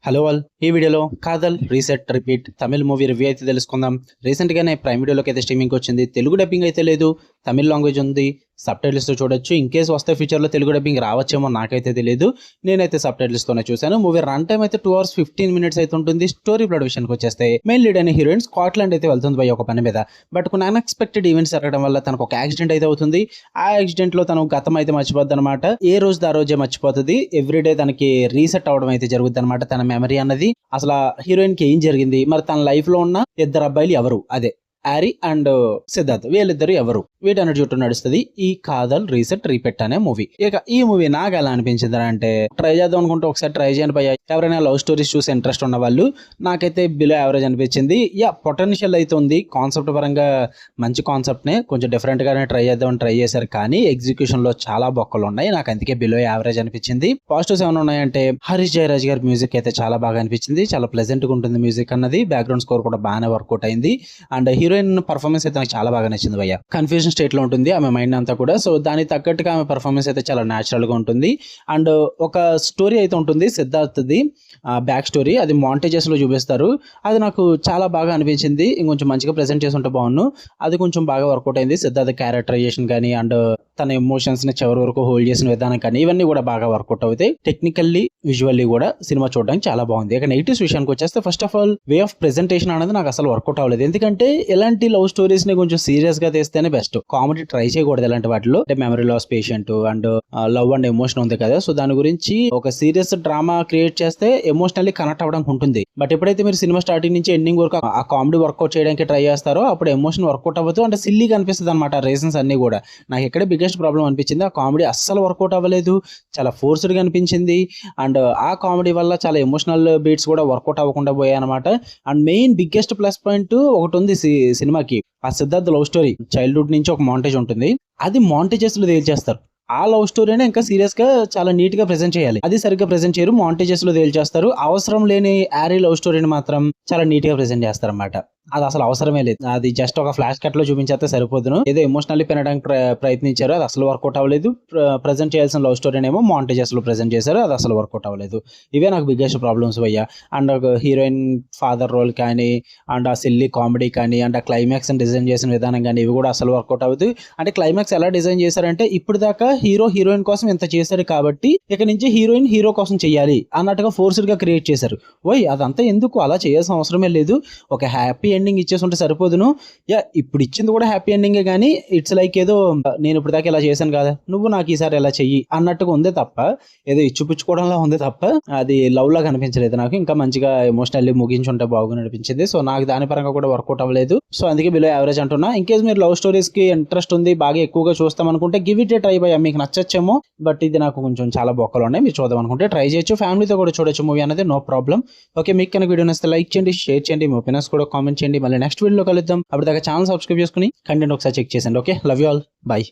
Hello all, ఈ వీడియోలో Kadhal reset repeat Tamil movie review అయితే తెలుసుకుందాం. రీసెంట్గానే ప్రైమ్ వీడియోలోకి అయితే స్ట్రీమింగ్ వచ్చింది. తెలుగు డబ్బింగ్ అయితే లేదు, తమిళ్ లాంగ్వేజ్ ఉంది. సబ్ టైటిల్స్తో చూడొచ్చు. ఇన్ కేస్ వస్తే ఫ్యూచర్లో తెలుగు డబ్బింగ్ రావచ్చేమో, నాకైతే తెలియదు. నేనైతే సబ్ టైటిల్స్తోనే చూశాను. మూవీ రన్ టైం అయితే 2 hours 15 minutes అయితే ఉంటుంది. స్టోరీ ప్లాట్ విషయానికి వచ్చేస్తే మెయిన్ లీడ్ అనే హీరోయిన్ స్కాట్లాండ్ అయితే వెళ్తుంది ఒక పని మీద. బట్ కొన్ని అన్ఎక్స్పెక్టెడ్ ఈవెంట్స్ జరగడం వల్ల తనకు ఒక యాక్సిడెంట్ అయితే అవుతుంది. ఆ యాక్సిడెంట్ లో తను గతం అయితే మర్చిపోద్ది అనమాట. ఏ రోజు ఆ రోజే మర్చిపోతుంది. ఎవ్రీడే తనకి రీసెట్ అవడం అయితే జరుగుతుంది అనమాట. తన మెమరీ అన్నది అసలు హీరోయిన్ కి ఏం జరిగింది, మరి తన లైఫ్ లో ఉన్న ఇద్దరు అబ్బాయిలు ఎవరు, అదే హ్యారీ అండ్ సిద్ధార్థ్, వీళ్ళిద్దరు ఎవరు, వీటన్నిటి చుట్టూ నడుస్తుంది ఈ కాదల్ రీసెట్ రీపెట్ అనే మూవీ. ఇక ఈ మూవీ నాకు ఎలా అనిపించింది అంటే, ట్రై చేద్దాం అనుకుంటే ఒకసారి ట్రై చేయని పోయా. ఎవరైనా లవ్ స్టోరీస్ చూసి ఇంట్రెస్ట్ ఉన్న వాళ్ళు, నాకైతే బిలో యావరేజ్ అనిపించింది. పొటెన్షియల్ అయితే ఉంది. కాన్సెప్ట్ పరంగా మంచి కాన్సెప్ట్ నే, కొంచెం డిఫరెంట్ గానే ట్రై చేద్దామని ట్రై చేశారు, కానీ ఎగ్జిక్యూషన్ లో చాలా బొక్కలు ఉన్నాయి. నాకు అందుకే బిలో యావరేజ్ అనిపించింది. పాజిటివ్స్ ఏమైనా ఉన్నాయంటే, హరీష్ జయరాజ్ గారి మ్యూజిక్ అయితే చాలా బాగా అనిపించింది. చాలా ప్లెజెంట్ గా ఉంటుంది మ్యూజిక్ అన్నది. బ్యాక్గ్రౌండ్ స్కోర్ కూడా బాగానే వర్కౌట్ అయింది. అండ్ హీరోయిన్ పర్ఫార్మెన్స్ అయితే నాకు చాలా బాగా నచ్చింది భయ్య. కన్ఫ్యూజన్ స్టేట్ లో ఉంటుంది ఆమె మైండ్ అంతా కూడా. సో దానికి తగ్గట్టుగా ఆమె పర్ఫార్మెన్స్ అయితే చాలా న్యాచురల్ గా ఉంటుంది. అండ్ ఒక స్టోరీ అయితే ఉంటుంది సిద్ధార్థ్ది, బ్యాక్ స్టోరీ. అది మాంటేజెస్ లో చూపిస్తారు. అది నాకు చాలా బాగా అనిపించింది. ఇంకొంచెం మంచిగా ప్రెజెంట్ చేసి ఉంటే బాగున్ను. అది కొంచెం బాగా వర్కౌట్ అయింది. సిద్ధార్థ్ క్యారెక్టరైజేషన్ కానీ, అండ్ తన ఎమోషన్స్ ని చివరి వరకు హోల్డ్ చేసిన విధానం కానీ, ఇవన్నీ కూడా బాగా వర్కౌట్ అవుతాయి. టెక్నికల్లీ విజువల్లీ కూడా సినిమా చూడడానికి చాలా బాగుంది. ఇక నెగిటివ్స్ విషయానికి వచ్చేస్తే, first of all way of presentation అనేది నాకు అసలు వర్కౌట్ అవ్వలేదు. ఎందుకంటే ఇలాంటి లవ్ స్టోరీస్ ని కొంచెం సీరియస్ గా తీస్తేనే బెస్ట్. కామెడీ ట్రై చేయకూడదు ఇలాంటి వాటిలో. అంటే memory loss patient and love and emotion ఉంది కదా, సో దాని గురించి ఒక సీరియస్ డ్రామా క్రియేట్ చేస్తే ఎమోషనల్లీ కనెక్ట్ అవ్వడానికి ఉంటుంది. బట్ ఎప్పుడైతే మీరు సినిమా స్టార్టింగ్ నుంచి ఎండింగ్ వరకు ఆ కామెడీ వర్కౌట్ చేయడానికి ట్రై చేస్తారో, అప్పుడు ఎమోషన్ వర్కౌట్ అవ్వదు. అంటే సిల్లీగా అనిపిస్తుంది అనమాట. రీజన్స్ అన్ని కూడా నాకు ఎక్కడ బిగ్గెస్ట్ ప్రాబ్లం అనిపించింది, ఆ కామెడీ అస్సలు వర్కౌట్ అవ్వలేదు. చాలా ఫోర్స్డ్ గా అనిపించింది. అండ్ ఆ కామెడీ వల్ల చాలా ఎమోషనల్ బీట్స్ కూడా వర్కౌట్ అవ్వకుండా పోయాయి అనమాట. And main biggest plus point ఒకటి ఉంది సినిమాకి. ఆ సిద్ధార్థ్ లవ్ స్టోరీ చైల్డ్హుడ్ నుంచి ఒక మాంటేజ్ ఉంటుంది. అది మాంటేజెస్ లో తేల్చేస్తారు. ఆ లవ్ స్టోరీనే ఇంకా సీరియస్ గా చాలా నీట్ గా ప్రెజెంట్ చేయాలి. అది సరిగ్గా ప్రెజెంట్ చేయరు, మాంటేజెస్ లో తేల్చేస్తారు. అవసరం లేని హ్యారీ లవ్ స్టోరీని మాత్రం చాలా నీట్ గా ప్రెజెంట్ చేస్తారు అనమాట. అది అసలు అవసరమే లేదు. అది జస్ట్ ఒక ఫ్లాష్ కట్ లో చూపించేస్తే సరిపోదును. ఏదో ఎమోషనల్లీ పెనడానికి ప్రయత్నించారు, అది అసలు వర్కౌట్ అవ్వలేదు. ప్రెజెంట్ చేయాల్సిన లవ్ స్టోరీని ఏమో మాంటేజెస్ లో ప్రెజెంట్ చేశారు, అది అసలు వర్కౌట్ అవ్వలేదు. ఇవే నాకు బిగ్గెస్ట్ ప్రాబ్లమ్స్ అయ్యా. అండ్ హీరోయిన్ ఫాదర్ రోల్ కానీ, అండ్ ఆ సిల్లీ కామెడీ కానీ, అండ్ ఆ క్లైమాక్స్ డిజైన్ చేసిన విధానం కానీ, ఇవి కూడా అసలు వర్కౌట్ అవ్వదు. అంటే క్లైమాక్స్ ఎలా డిజైన్ చేశారంటే, ఇప్పుడు దాకా హీరోయిన్ కోసం ఇంత చేశారు కాబట్టి ఇక నుంచి హీరోయిన్ హీరో కోసం చెయ్యాలి అన్నట్టుగా ఫోర్స్డ్ గా క్రియేట్ చేశారు. అదంతా ఎందుకు, అలా చేయాల్సిన అవసరమే లేదు. ఒక హ్యాపీ ఎండింగ్ ఇచ్చేసి ఉంటే సరిపోదును. ఇప్పుడు ఇచ్చింది కూడా హ్యాపీ ఎండింగే, కానీ ఇట్స్ లైక్ ఏదో నేను ఇప్పుడు దాకా ఇలా చేశాను కదా, నువ్వు నాకు ఈసారి ఎలా చెయ్యి అన్నట్టుగా ఉంది తప్ప, ఏదో ఇచ్చిపుచ్చుకోవడంలా ఉంది తప్ప అది లవ్ లాగా అనిపించలేదు నాకు. ఇంకా మంచిగా ఎమోషనల్లీ ముగించుంటే బాగుంది అనిపించింది. సో నాకు దాని పరంగా కూడా వర్కౌట్ అవ్వలేదు. సో అందుకే బిలో యావరేజ్ అంటున్నా. ఇన్ కేస్ మీరు లవ్ స్టోరీస్ కి ఇంట్రెస్ట్ ఉంది, బాగా ఎక్కువగా చూస్తాం అనుకుంటే give it A try by. మీకు నచ్చచ్చేమో, బట్ ఇది నాకు కొంచెం చాలా బొక్కలు ఉన్నాయి. మీరు చూద్దాం అనుకుంటే ట్రై చేయొచ్చు. ఫ్యామిలీతో కూడా చూడొచ్చు మూవీ అనేది, నో ప్రాబ్లం. ఓకే, మీకు కనుక వీడియో నచ్చితే లైక్ చేయండి, షేర్ చేయండి, మీ ఒపీనియన్స్ కూడా కామెంట్ చేయండి. మళ్ళీ నెక్స్ట్ వీడియోలో కలుద్దాం. అప్పుడు దాకా ఛానల్ సబ్స్క్రైబ్ చేసుకుని కంటెంట్ ఒకసారి చెక్ చేయండి. Okay, love you all, by.